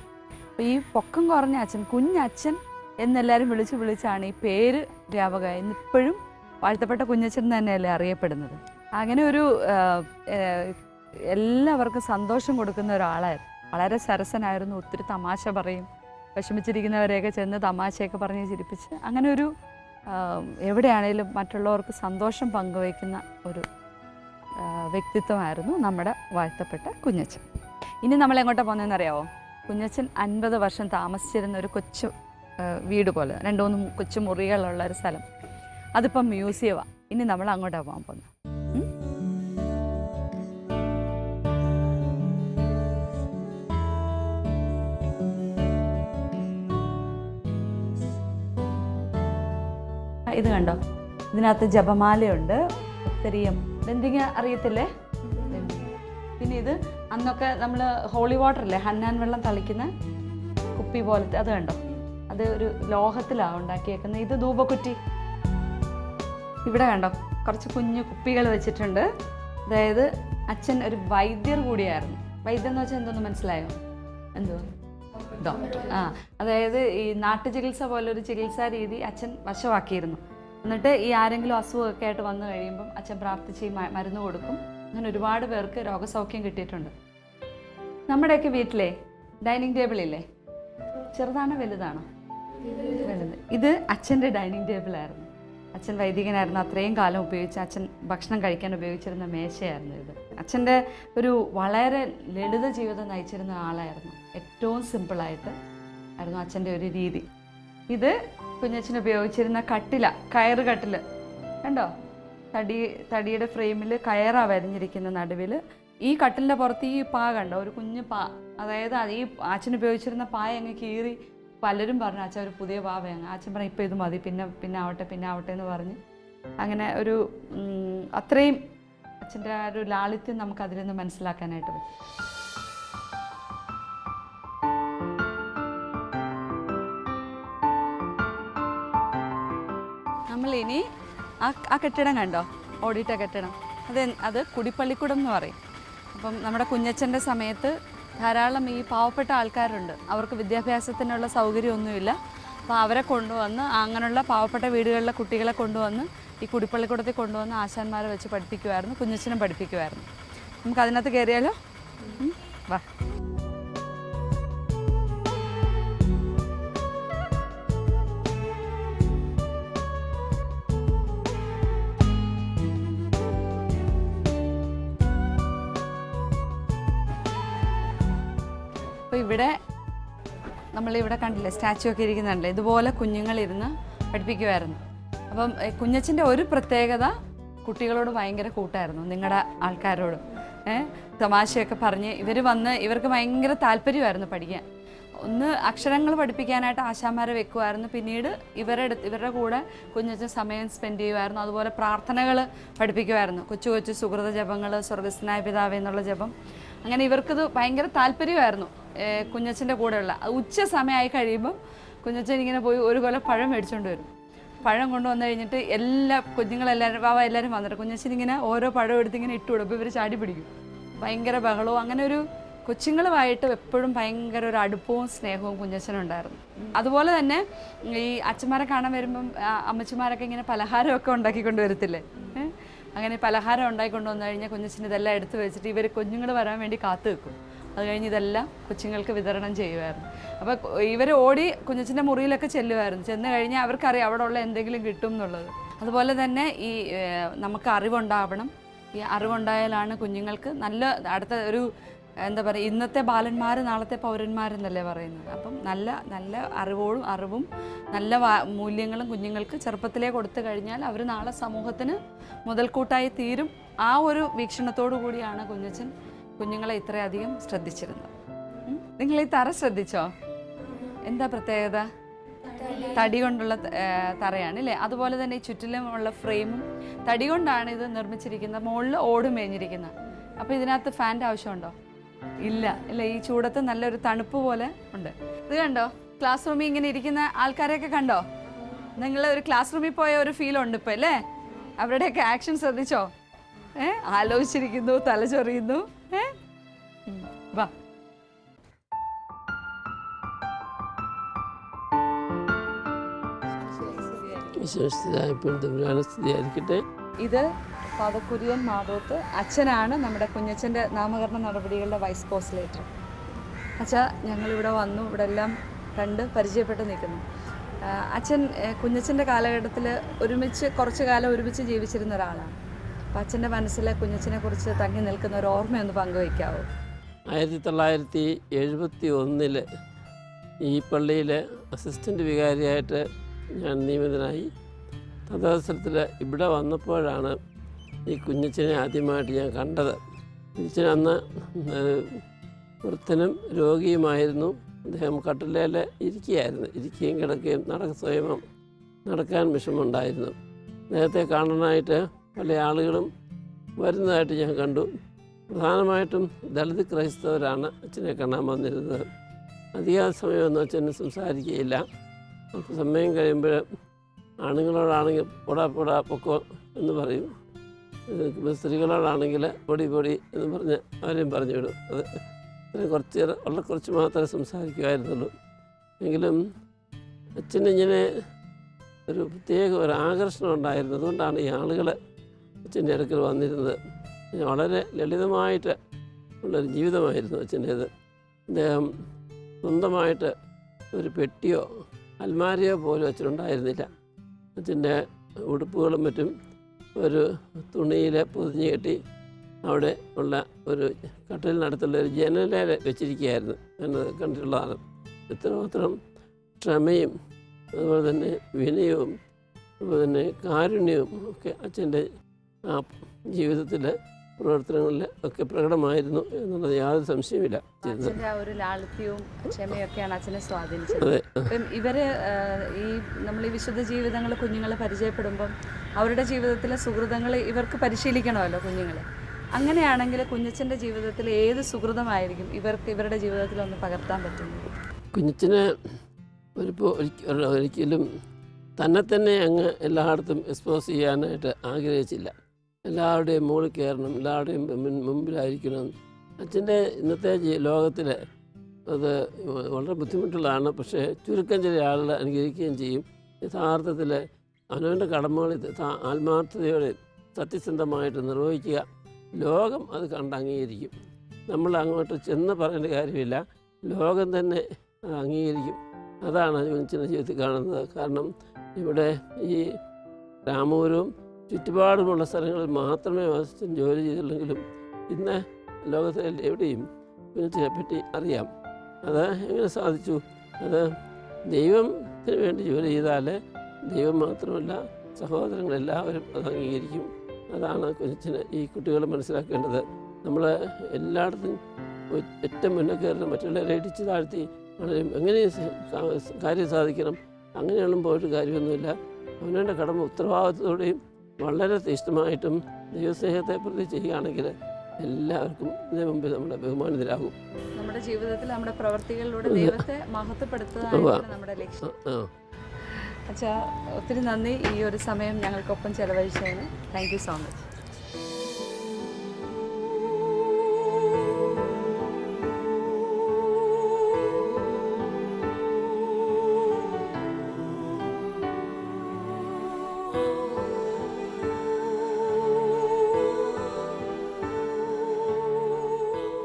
Speaker 1: അപ്പോൾ ഈ പൊക്കം കുറഞ്ഞ അച്ഛൻ, കുഞ്ഞച്ഛൻ എന്നെല്ലാവരും വിളിച്ചാണ് ഈ പേര് വ്യാപകമായി. ഇന്നിപ്പോഴും വാഴ്ത്തപ്പെട്ട കുഞ്ഞച്ചൻ തന്നെയല്ലേ അറിയപ്പെടുന്നത്. അങ്ങനെ ഒരു എല്ലാവർക്കും സന്തോഷം കൊടുക്കുന്ന ഒരാളായിരുന്നു. വളരെ സരസനായിരുന്നു. ഒത്തിരി തമാശ പറയും. വിഷമിച്ചിരിക്കുന്നവരെയൊക്കെ ചെന്ന് തമാശയൊക്കെ പറഞ്ഞ് ചിരിപ്പിച്ച്, അങ്ങനെ ഒരു എവിടെയാണേലും മറ്റുള്ളവർക്ക് സന്തോഷം പങ്കുവയ്ക്കുന്ന ഒരു വ്യക്തിത്വമായിരുന്നു നമ്മുടെ വാഴ്ത്തപ്പെട്ട കുഞ്ഞച്ചൻ. ഇനി നമ്മൾ എങ്ങോട്ടാണ് പോകുന്നതെന്നറിയാവോ? കുഞ്ഞച്ചൻ 50 വർഷം താമസിച്ചിരുന്ന ഒരു കൊച്ചു വീട് പോലെ 2-3 കൊച്ചു മുറികളുള്ള ഒരു സ്ഥലം, അതിപ്പം മ്യൂസിയമാണ്. ഇനി നമ്മൾ അങ്ങോട്ടാണ് പോകാൻ പോകുന്നത്. ഇത് കണ്ടോ, ഇതിനകത്ത് ജപമാലയുണ്ട്, ഉത്തരീയം, ബന്ധിങ്ങ അറിയത്തില്ലേ? പിന്നെ ഇത് അന്നൊക്കെ നമ്മൾ ഹോളി വാട്ടറില്ലേ, ഹന്നാൻ വെള്ളം തളിക്കുന്ന കുപ്പി പോലത്തെ, അത് കണ്ടോ, അത് ഒരു ലോഹത്തിലാണ് ഉണ്ടാക്കിയേക്കുന്നത്. ഇത് ധൂപക്കുറ്റി. ഇവിടെ കണ്ടോ കുറച്ച് കുഞ്ഞു കുപ്പികൾ വെച്ചിട്ടുണ്ട്. അതായത് അച്ഛൻ ഒരു വൈദ്യർ കൂടിയായിരുന്നു. വൈദ്യം എന്ന് വെച്ചാൽ എന്തോന്ന് മനസ്സിലായോ? എന്തോ അതായത് ഈ നാട്ടുചികിത്സ പോലൊരു ചികിത്സാ രീതി അച്ഛൻ വശമാക്കിയിരുന്നു. എന്നിട്ട് ഈ ആരെങ്കിലും അസുഖമൊക്കെ ആയിട്ട് വന്നു കഴിയുമ്പം അച്ഛൻ പ്രാർത്ഥിച്ച് മരുന്ന് കൊടുക്കും. അങ്ങനെ ഒരുപാട് പേർക്ക് രോഗസൗഖ്യം കിട്ടിയിട്ടുണ്ട്. നമ്മുടെയൊക്കെ വീട്ടിലെ ഡൈനിങ് ടേബിളില്ലേ, ചെറുതാണോ വലുതാണോ? വലുത്. ഇത് അച്ഛൻ്റെ ഡൈനിങ് ടേബിളായിരുന്നു. അച്ഛൻ വൈദികനായിരുന്നു. അത്രയും കാലം ഉപയോഗിച്ച് അച്ഛൻ ഭക്ഷണം കഴിക്കാൻ ഉപയോഗിച്ചിരുന്ന മേശയായിരുന്നു ഇത്. അച്ഛൻ്റെ ഒരു വളരെ ലളിത ജീവിതം നയിച്ചിരുന്ന ആളായിരുന്നു. ഏറ്റവും സിമ്പിളായിട്ട് ആയിരുന്നു അച്ഛൻ്റെ ഒരു രീതി. ഇത് കുഞ്ഞച്ഛൻ ഉപയോഗിച്ചിരുന്ന കയറ് കട്ടിൽ കണ്ടോ, തടിയുടെ ഫ്രെയിമിൽ കയറാണ് വരഞ്ഞിരിക്കുന്ന നടുവിൽ. ഈ കട്ടിലിൻ്റെ പുറത്ത് ഈ പാ കണ്ടോ, ഒരു കുഞ്ഞു പാ, അതായത് ഈ അച്ഛൻ ഉപയോഗിച്ചിരുന്ന പായ അങ്ങ് കീറി പലരും പറഞ്ഞു അച്ഛൻ ഒരു പുതിയ പാ വേണം. അച്ഛൻ പറഞ്ഞു ഇപ്പോൾ ഇത് മതി, പിന്നെ ആവട്ടെ എന്ന് പറഞ്ഞ് അങ്ങനെ ഒരു അത്രയും അച്ഛൻ്റെ ആ ഒരു ലാളിത്യം നമുക്ക് അതിൽ നിന്ന് മനസ്സിലാക്കാനായിട്ട് പറ്റും. നമ്മളിനി ആ കെട്ടിടം കണ്ടോ, ഓടിട്ട കെട്ടിടം, അത് കുടിപ്പള്ളിക്കുടം എന്ന് പറയും. അപ്പം നമ്മുടെ കുഞ്ഞച്ഛൻ്റെ സമയത്ത് ധാരാളം ഈ പാവപ്പെട്ട ആൾക്കാരുണ്ട്, അവർക്ക് വിദ്യാഭ്യാസത്തിനുള്ള സൗകര്യമൊന്നുമില്ല. അപ്പോൾ അവരെ കൊണ്ടുവന്ന്, അങ്ങനെയുള്ള പാവപ്പെട്ട വീടുകളിലെ കുട്ടികളെ കൊണ്ടുവന്ന് ഈ കുടിപ്പള്ളിക്കൂടത്തിൽ കൊണ്ടുവന്ന് ആശാന്മാരെ വെച്ച് പഠിപ്പിക്കുമായിരുന്നു, കുഞ്ഞച്ചനും പഠിപ്പിക്കുമായിരുന്നു. നമുക്ക് അതിനകത്ത് കയറിയാലോ? വാ. അപ്പോൾ ഇവിടെ നമ്മളിവിടെ കണ്ടില്ലേ, സ്റ്റാച്ചു ഒക്കെ ഇരിക്കുന്നുണ്ടല്ലേ, ഇതുപോലെ കുഞ്ഞുങ്ങളിരുന്ന് പഠിപ്പിക്കുമായിരുന്നു. അപ്പം കുഞ്ഞച്ചൻ്റെ ഒരു പ്രത്യേകത, കുട്ടികളോട് ഭയങ്കര കൂട്ടായിരുന്നു, നിങ്ങളുടെ ആൾക്കാരോടും. തമാശയൊക്കെ പറഞ്ഞ് ഇവർക്ക് ഭയങ്കര താല്പര്യമായിരുന്നു പഠിക്കാൻ. ഒന്ന് അക്ഷരങ്ങൾ പഠിപ്പിക്കാനായിട്ട് ആശാന്മാരെ വെക്കുമായിരുന്നു. പിന്നീട് ഇവരുടെ കൂടെ കുഞ്ഞച്ചൻ സമയം സ്പെൻഡ് ചെയ്യുമായിരുന്നു. അതുപോലെ പ്രാർത്ഥനകൾ പഠിപ്പിക്കുമായിരുന്നു, കൊച്ചു കൊച്ചു സുഹൃത ജപങ്ങൾ, സ്വർഗസ്നായ പിതാവേ എന്നുള്ള ജപം. അങ്ങനെ ഇവർക്കത് ഭയങ്കര താല്പര്യമായിരുന്നു കുഞ്ഞച്ചൻ്റെ കൂടെയുള്ള. ഉച്ച സമയമായി കഴിയുമ്പം കുഞ്ഞച്ചൻ ഇങ്ങനെ പോയി ഒരു കൊല്ലം പഴം മേടിച്ചുകൊണ്ട് വരും. പഴം കൊണ്ടുവന്നു കഴിഞ്ഞിട്ട് എല്ലാവരും വന്നിട്ട് കുഞ്ഞച്ചൻ ഇങ്ങനെ ഓരോ പഴം എടുത്ത് ഇങ്ങനെ ഇട്ടുവിടും. അപ്പോൾ ഇവർ ചാടി പിടിക്കും. ഭയങ്കര ബഹളവും. അങ്ങനെ ഒരു കൊച്ചുങ്ങളുമായിട്ട് എപ്പോഴും ഭയങ്കര ഒരു അടുപ്പവും സ്നേഹവും കുഞ്ഞച്ചനുണ്ടായിരുന്നു. അതുപോലെ തന്നെ ഈ അച്ഛന്മാരെ കാണാൻ വരുമ്പം അമ്മച്ചിമാരൊക്കെ ഇങ്ങനെ പലഹാരമൊക്കെ ഉണ്ടാക്കിക്കൊണ്ട് വരത്തില്ലേ, അങ്ങനെ പലഹാരം ഉണ്ടാക്കിക്കൊണ്ട് വന്നു കഴിഞ്ഞാൽ കുഞ്ഞച്ചൻ ഇതെല്ലാം എടുത്ത് വെച്ചിട്ട് ഇവർ കുഞ്ഞുങ്ങൾ വരാൻ വേണ്ടി കാത്തു വെക്കും. അത് കഴിഞ്ഞ് ഇതെല്ലാം കൊച്ചുങ്ങൾക്ക് വിതരണം ചെയ്യുമായിരുന്നു. അപ്പോൾ ഇവർ ഓടി കുഞ്ഞച്ചൻ്റെ മുറിയിലൊക്കെ ചെല്ലുമായിരുന്നു. ചെന്ന് കഴിഞ്ഞാൽ അവർക്കറിയാം അവിടെ ഉള്ള എന്തെങ്കിലും കിട്ടും എന്നുള്ളത്. അതുപോലെ തന്നെ ഈ നമുക്ക് അറിവുണ്ടാവണം. ഈ അറിവുണ്ടായാലാണ് കുഞ്ഞുങ്ങൾക്ക് നല്ല അടുത്ത ഒരു എന്താ പറയുക, ഇന്നത്തെ ബാലന്മാർ നാളത്തെ പൗരന്മാരെന്നല്ലേ പറയുന്നത്. അപ്പം നല്ല അറിവും നല്ല മൂല്യങ്ങളും കുഞ്ഞുങ്ങൾക്ക് ചെറുപ്പത്തിലേ കൊടുത്തു കഴിഞ്ഞാൽ അവർ നാളെ സമൂഹത്തിന് മുതൽക്കൂട്ടായി തീരും. ആ ഒരു വീക്ഷണത്തോടു കൂടിയാണ് കുഞ്ഞച്ചൻ കുഞ്ഞുങ്ങളെ ഇത്രയധികം ശ്രദ്ധിച്ചിരുന്നത്. നിങ്ങൾ ഈ തറ ശ്രദ്ധിച്ചോ? എന്താ പ്രത്യേകത? തടി കൊണ്ടുള്ള തറയാണ് അല്ലേ. അതുപോലെ തന്നെ ഈ ചുറ്റിലും ഉള്ള ഫ്രെയിമും തടി കൊണ്ടാണ് ഇത് നിർമ്മിച്ചിരിക്കുന്നത്. മുകളിൽ ഓട് മേഞ്ഞിരിക്കുന്നത്. അപ്പോൾ ഇതിനകത്ത് ഫാൻ്റെ ആവശ്യമുണ്ടോ? ഇല്ല. ഈ ചൂടത്ത് നല്ലൊരു തണുപ്പ് പോലെ ഉണ്ട്. ഇത് കണ്ടോ, ക്ലാസ് റൂമിൽ ഇങ്ങനെ ഇരിക്കുന്ന ആൾക്കാരെയൊക്കെ കണ്ടോ? നിങ്ങൾ ഒരു ക്ലാസ് റൂമിൽ പോയ ഒരു ഫീൽ ഉണ്ട് ഇപ്പം അല്ലേ? അവരുടെയൊക്കെ ആക്ഷൻ ശ്രദ്ധിച്ചോ? ആലോചിച്ചിരിക്കുന്നു, തലചൊറിയുന്നു. വാ. ഇത് ഫാദർ കുര്യൻ മാതോത്ത് അച്ഛനാണ്, നമ്മുടെ കുഞ്ഞച്ചൻ്റെ നാമകരണ നടപടികളുടെ വൈസ് കോൺസുലേറ്റർ. അച്ഛാ, ഞങ്ങളിവിടെ വന്നു, ഇവിടെ എല്ലാം കണ്ട് പരിചയപ്പെട്ട് നിൽക്കുന്നു. അച്ഛൻ കുഞ്ഞച്ചൻ്റെ കാലഘട്ടത്തിൽ കുറച്ചു കാലം ഒരുമിച്ച് ജീവിച്ചിരുന്ന ഒരാളാണ്. അപ്പം അച്ഛൻ്റെ മനസ്സിൽ കുഞ്ഞച്ചനെ കുറിച്ച് തങ്ങി നിൽക്കുന്ന ഒരു ഓർമ്മയൊന്ന് പങ്കുവയ്ക്കാവോ?
Speaker 3: 1971 ഈ പള്ളിയിലെ അസിസ്റ്റൻ്റ് വികാരിയായിട്ട് ഞാൻ നിയമിതനായി. തദവസരത്തിൽ ഇവിടെ വന്നപ്പോഴാണ് ഈ കുഞ്ഞച്ചനെ ആദ്യമായിട്ട് ഞാൻ കണ്ടത്. കുഞ്ഞച്ചൻ അന്ന് വൃദ്ധനും രോഗിയുമായിരുന്നു. അദ്ദേഹം കട്ടിലേൽ ഇരിക്കുകയും കിടക്കുകയും സ്വയം നടക്കാൻ വിഷമമുണ്ടായിരുന്നു. അദ്ദേഹത്തെ കാണാനായിട്ട് പല ആളുകളും വരുന്നതായിട്ട് ഞാൻ കണ്ടു. പ്രധാനമായിട്ടും ദളിത് ക്രൈസ്തവരാണ് അച്ഛനെ കാണാൻ വന്നിരുന്നത്. അധിക സമയമൊന്നും അച്ഛന് സംസാരിക്കുകയില്ല. സമയം കഴിയുമ്പോൾ ആണുങ്ങളോടാണെങ്കിൽ പൊടാ പൊക്കോ എന്ന് പറയും. സ്ത്രീകളോടാണെങ്കിൽ പൊടി എന്ന് പറഞ്ഞ് അവരെയും പറഞ്ഞു വിടും. അത് കുറച്ച് മാത്രമേ സംസാരിക്കുമായിരുന്നുള്ളൂ. എങ്കിലും അച്ഛനിങ്ങനെ ഒരു പ്രത്യേക ഒരു ആകർഷണം ഉണ്ടായിരുന്നു. അതുകൊണ്ടാണ് ഈ ആളുകൾ അച്ഛൻ്റെ അടുക്കൽ വന്നിരുന്നത്. വളരെ ലളിതമായിട്ട് ഉള്ളൊരു ജീവിതമായിരുന്നു അച്ഛൻ്റേത്. അദ്ദേഹം സ്വന്തമായിട്ട് ഒരു പെട്ടിയോ അൽമാരിയോ പോലും അച്ഛനുണ്ടായിരുന്നില്ല. അച്ഛൻ്റെ ഉടുപ്പുകളും മറ്റും ഒരു തുണിയിൽ പൊതിഞ്ഞ് കെട്ടി അവിടെ ഉള്ള ഒരു കട്ടിലിനടുത്തുള്ള ഒരു ജനലേൽ വെച്ചിരിക്കുകയായിരുന്നു. എന്നത് കണ്ടിട്ടുള്ളതാണ്. എത്രമാത്രം ക്ഷമയും അതുപോലെ തന്നെ വിനയവും അതുപോലെ തന്നെ കാരുണ്യവും ഒക്കെ അച്ഛൻ്റെ ആ ജീവിതത്തിലെ പ്രവർത്തനങ്ങളിൽ ഒക്കെ പ്രകടമായിരുന്നു എന്നുള്ളത് യാതൊരു സംശയമില്ല.
Speaker 1: ഒരു ലാളിത്യവും ക്ഷമയൊക്കെയാണ് അച്ഛനെ സ്വാധീനിച്ചത്. അപ്പം ഇവര് നമ്മൾ ഈ വിശുദ്ധ ജീവിതങ്ങൾ കുഞ്ഞുങ്ങളെ പരിചയപ്പെടുമ്പം അവരുടെ ജീവിതത്തിലെ സുഹൃതങ്ങൾ ഇവർക്ക് പരിശീലിക്കണമല്ലോ കുഞ്ഞുങ്ങളെ. അങ്ങനെയാണെങ്കിൽ കുഞ്ഞച്ചൻ്റെ ജീവിതത്തിൽ ഏത് സുഹൃതമായിരിക്കും ഇവരുടെ ജീവിതത്തിൽ ഒന്ന് പകർത്താൻ പറ്റുന്നത്?
Speaker 3: കുഞ്ഞച്ചന് ഒരിക്കലും തന്നെ അങ്ങ് എല്ലായിടത്തും എക്സ്പോസ് ചെയ്യാനായിട്ട് ആഗ്രഹിച്ചില്ല. എല്ലാവരുടെയും മുകളിൽ കയറണം, എല്ലാവരുടെയും മുമ്പിലായിരിക്കണം. അച്ഛൻ്റെ ഇന്നത്തെ ലോകത്തിൽ അത് വളരെ ബുദ്ധിമുട്ടുള്ളതാണ്. പക്ഷേ ചുരുക്കം ചില ആളുകൾ അനുകരിക്കുകയും ചെയ്യും. യഥാർത്ഥത്തിൽ അവനവൻ്റെ കടമകൾ ആത്മാർത്ഥതയോടെ സത്യസന്ധമായിട്ട് നിർവഹിക്കുക. ലോകം അത് കണ്ട് അംഗീകരിക്കും. നമ്മൾ അങ്ങോട്ട് ചെന്ന് പറയേണ്ട കാര്യമില്ല, ലോകം തന്നെ അത് അംഗീകരിക്കും. അതാണ് കുഞ്ഞച്ചൻ്റെ ജീവിതത്തിൽ കാണുന്നത്. കാരണം ഇവിടെ ഈ രാമൂരും ചുറ്റുപാടുമുള്ള സ്ഥലങ്ങളിൽ മാത്രമേ അച്ഛൻ ജോലി ചെയ്തില്ലെങ്കിലും ഇന്ന് ലോകത്തിലെ എവിടെയും കുഞ്ഞച്ചനെ പറ്റി അറിയാം. അത് എങ്ങനെ സാധിച്ചു? അത് ദൈവത്തിന് വേണ്ടി ജോലി ചെയ്താൽ ദൈവം മാത്രമല്ല സഹോദരങ്ങളെല്ലാവരും അത് അംഗീകരിക്കും. അതാണ് കുഞ്ഞച്ചന് ഈ കുട്ടികൾ മനസ്സിലാക്കേണ്ടത്. നമ്മൾ എല്ലായിടത്തും ഏറ്റവും മുന്നേ കയറണം, മറ്റുള്ളവരെ ഇടിച്ച് താഴ്ത്തി എങ്ങനെ കാര്യം സാധിക്കണം അങ്ങനെയൊന്നും പോയിട്ട് കാര്യമൊന്നുമില്ല. അവനവൻ്റെ കടമ ഉത്തരവാദിത്വത്തോടെയും വളരെ തീഷ്ണമായിട്ടും ദൈവസ്നേഹത്തെ പ്രതി ചെയ്യുകയാണെങ്കിൽ എല്ലാവർക്കും ഇതിനു മുമ്പിൽ നമ്മുടെ ബഹുമാനിതരാകും.
Speaker 1: നമ്മുടെ ജീവിതത്തിൽ നമ്മുടെ പ്രവർത്തികളിലൂടെ ദൈവത്തെ മഹത്വപ്പെടുത്തുകയാണ് നമ്മുടെ ലക്ഷ്യം. അച്ഛാ, ഒത്തിരി നന്ദി ഈ ഒരു സമയം ഞങ്ങൾക്കൊപ്പം ചെലവഴിച്ചതിന്. Thank you so much.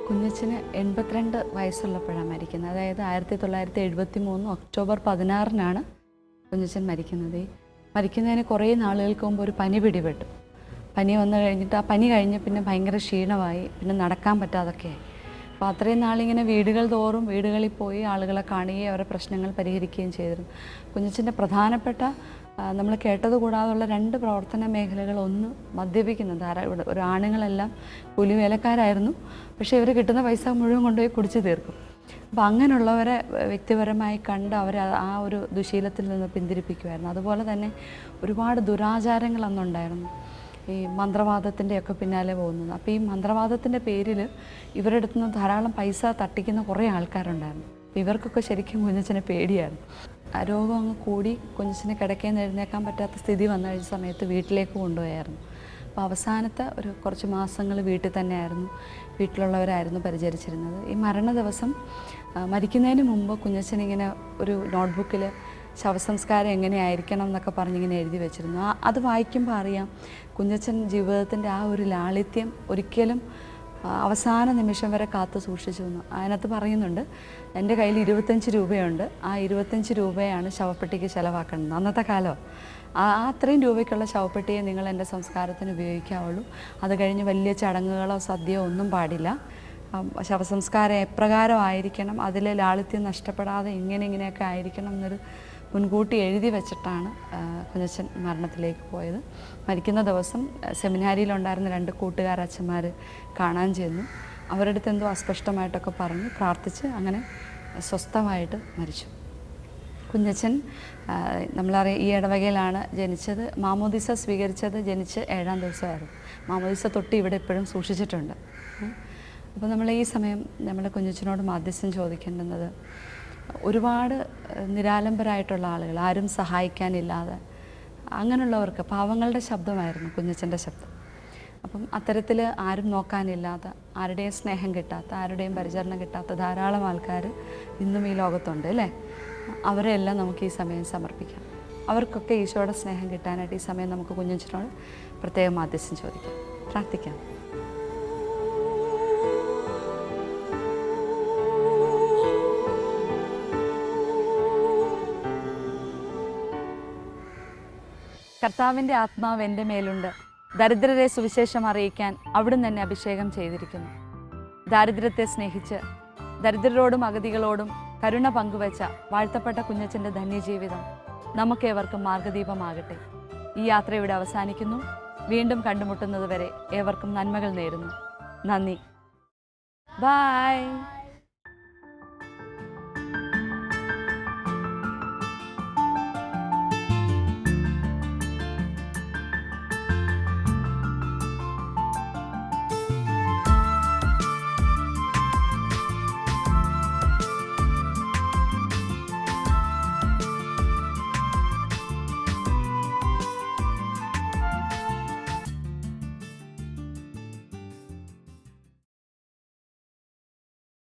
Speaker 1: കുഞ്ഞച്ചന് 82 വയസ്സുള്ളപ്പോഴാണ് മരിക്കുന്നത്. അതായത് 1973 ഒക്ടോബർ 16 കുഞ്ഞച്ചൻ മരിക്കുന്നത്. മരിക്കുന്നതിന് കുറേ നാളുകൾക്ക് മുമ്പ് ഒരു പനി പിടിപെട്ടു. പനി വന്നു കഴിഞ്ഞിട്ട് ആ പനി കഴിഞ്ഞ് പിന്നെ ഭയങ്കര ക്ഷീണമായി, പിന്നെ നടക്കാൻ പറ്റാതൊക്കെയായി. അപ്പോൾ അത്രയും നാളിങ്ങനെ വീടുകളിൽ പോയി ആളുകളെ കാണുകയും അവരുടെ പ്രശ്നങ്ങൾ പരിഹരിക്കുകയും ചെയ്തിരുന്നു. കുഞ്ഞച്ചൻ്റെ പ്രധാനപ്പെട്ട നമ്മൾ കേട്ടത് കൂടാതുള്ള 2 പ്രവർത്തന മേഖലകൾ, ഒന്ന് മദ്യപിക്കുന്നത്. ഒരു ആണുങ്ങളെല്ലാം കൂലിവേലക്കാരായിരുന്നു, പക്ഷേ ഇവർ കിട്ടുന്ന പൈസ മുഴുവൻ കൊണ്ടുപോയി കുടിച്ചു തീർക്കും. അപ്പോൾ അങ്ങനെയുള്ളവരെ വ്യക്തിപരമായി കണ്ട് അവരെ ആ ഒരു ദുശീലത്തിൽ നിന്ന് പിന്തിരിപ്പിക്കുമായിരുന്നു. അതുപോലെ തന്നെ ഒരുപാട് ദുരാചാരങ്ങൾ അന്നുണ്ടായിരുന്നു, ഈ മന്ത്രവാദത്തിൻ്റെയൊക്കെ പിന്നാലെ പോകുന്നത്. അപ്പോൾ ഈ മന്ത്രവാദത്തിൻ്റെ പേരിൽ ഇവരുടെ അടുത്ത് നിന്ന് ധാരാളം പൈസ തട്ടിക്കുന്ന കുറേ ആൾക്കാരുണ്ടായിരുന്നു. അപ്പോൾ ഇവർക്കൊക്കെ ശരിക്കും കുഞ്ഞച്ചനെ പേടിയായിരുന്നു. രോഗം അങ്ങ് കൂടി കുഞ്ഞച്ചനെ കിടക്കേന്ന് എഴുന്നേക്കാൻ പറ്റാത്ത സ്ഥിതി വന്ന സമയത്ത് വീട്ടിലേക്ക് കൊണ്ടുപോയായിരുന്നു. അപ്പോൾ അവസാനത്തെ ഒരു കുറച്ച് മാസങ്ങൾ വീട്ടിൽ തന്നെയായിരുന്നു, വീട്ടിലുള്ളവരായിരുന്നു പരിചരിച്ചിരുന്നത്. ഈ മരണ ദിവസം മരിക്കുന്നതിന് മുമ്പ് കുഞ്ഞച്ചനിങ്ങനെ ഒരു നോട്ട്ബുക്കിൽ ശവസംസ്കാരം എങ്ങനെയായിരിക്കണം എന്നൊക്കെ പറഞ്ഞിങ്ങനെ എഴുതി വെച്ചിരുന്നു. അത് വായിക്കുമ്പോൾ അറിയാം കുഞ്ഞച്ചൻ ജീവിതത്തിൻ്റെ ആ ഒരു ലാളിത്യം ഒരിക്കലും അവസാന നിമിഷം വരെ കാത്തു സൂക്ഷിച്ചു എന്ന്. അതിനകത്ത് പറയുന്നുണ്ട്, എൻ്റെ കയ്യിൽ 25 രൂപയുണ്ട്, ആ 25 രൂപയാണ് ശവപ്പെട്ടിക്ക് ചിലവാക്കേണ്ടത്. അന്നത്തെ കാലം അത്രയും രൂപയ്ക്കുള്ള ശവപ്പെട്ടിയെ നിങ്ങൾ എൻ്റെ സംസ്കാരത്തിന് ഉപയോഗിക്കാവുള്ളൂ. അത് കഴിഞ്ഞ് വലിയ ചടങ്ങുകളോ സദ്യയോ ഒന്നും പാടില്ല. ശവസംസ്കാരം എപ്രകാരമായിരിക്കണം, അതിലെ ലാളിത്യം നഷ്ടപ്പെടാതെ ഇങ്ങനെയൊക്കെ ആയിരിക്കണം എന്നൊരു മുൻകൂട്ടി എഴുതി വെച്ചിട്ടാണ് കുഞ്ഞച്ചൻ മരണത്തിലേക്ക് പോയത്. മരിക്കുന്ന ദിവസം സെമിനാരിയിലുണ്ടായിരുന്ന 2 കൂട്ടുകാരച്ഛന്മാർ കാണാൻ ചെന്നു. അവരുടെ അടുത്ത് എന്തോ അസ്പഷ്ടമായിട്ടൊക്കെ പറഞ്ഞ് പ്രാർത്ഥിച്ച് അങ്ങനെ സ്വസ്ഥമായിട്ട് മരിച്ചു. കുഞ്ഞച്ചൻ നമ്മളറിയാം ഈ ഇടവകയിലാണ് ജനിച്ചത്. മാമോദിസ സ്വീകരിച്ചത് ജനിച്ച് 7-ാം ദിവസമായിരുന്നു. മാമോദിസ തൊട്ട് ഇവിടെ ഇപ്പോഴും സൂക്ഷിച്ചിട്ടുണ്ട്. അപ്പോൾ നമ്മൾ ഈ സമയം നമ്മൾ കുഞ്ഞച്ചനോട് മാധ്യസ്ഥം ചോദിക്കേണ്ടുന്നത്, ഒരുപാട് നിരാലംബരായിട്ടുള്ള ആളുകൾ, ആരും സഹായിക്കാനില്ലാതെ അങ്ങനെയുള്ളവർക്ക് പാവങ്ങളുടെ ശബ്ദമായിരുന്നു കുഞ്ഞച്ചൻ്റെ ശബ്ദം. അപ്പം അത്തരത്തിൽ ആരും നോക്കാനില്ലാത്ത, ആരുടെയും സ്നേഹം കിട്ടാത്ത, ആരുടെയും പരിചരണം കിട്ടാത്ത ധാരാളം ആൾക്കാർ ഇന്നും ഈ ലോകത്തുണ്ട് അല്ലേ? അവരെല്ലാം നമുക്ക് ഈ സമയം സമർപ്പിക്കാം. അവർക്കൊക്കെ ഈശോയുടെ സ്നേഹം കിട്ടാനായിട്ട് ഈ സമയം നമുക്ക് കുഞ്ഞച്ചനോട് പ്രത്യേകം മാധ്യസ്ഥം ചോദിക്കാം, പ്രാർത്ഥിക്കാം. കർത്താവിൻ്റെ ആത്മാവ് എൻ്റെ മേലുണ്ട്, ദരിദ്രരെ സുവിശേഷം അറിയിക്കാൻ അവിടുന്ന് എന്നെ അഭിഷേകം ചെയ്തിരിക്കുന്നു. ദാരിദ്ര്യത്തെ സ്നേഹിച്ച് ദരിദ്രരോടും അഗതികളോടും കരുണ പങ്കുവച്ച വാഴ്ത്തപ്പെട്ട കുഞ്ഞച്ചൻ്റെ ധന്യജീവിതം നമുക്കേവർക്കും മാർഗദീപമാകട്ടെ. ഈ യാത്ര ഇവിടെ അവസാനിക്കുന്നു. വീണ്ടും കണ്ടുമുട്ടുന്നത് വരെ ഏവർക്കും നന്മകൾ നേരുന്നു. നന്ദി. ബൈ.